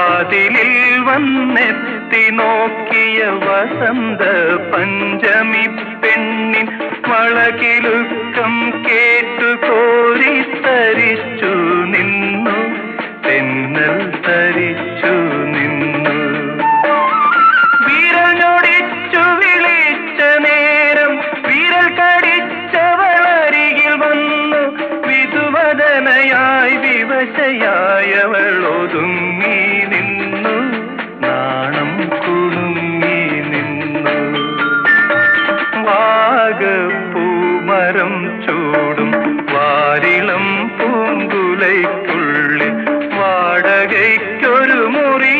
വാതിലിൽ വന്നെത്തി നോക്കിയ വസന്ത പഞ്ചമി പെണ്ണിൻ വളകിലുക്കം കേട്ടു കോരിത്തരിച്ചു നിന്നു, തെന്നൽ തരിച്ചു നിന്നു. വിരലൊടിച്ചു വിളിച്ച നേരം വിരൽ കടിച്ചവളരികിൽ വന്നു, വിധുവദനയായി വിവശയായവൾ ഒതുങ്ങി നിന്നു, നാണം കുണുങ്ങി നിന്നു. വാഗപ്പൂമരം ചൂടും വാരിളം പൂങ്കുലയ്ക്കുള്ളിൽ വാടകയ്ക്കൊരു മുറി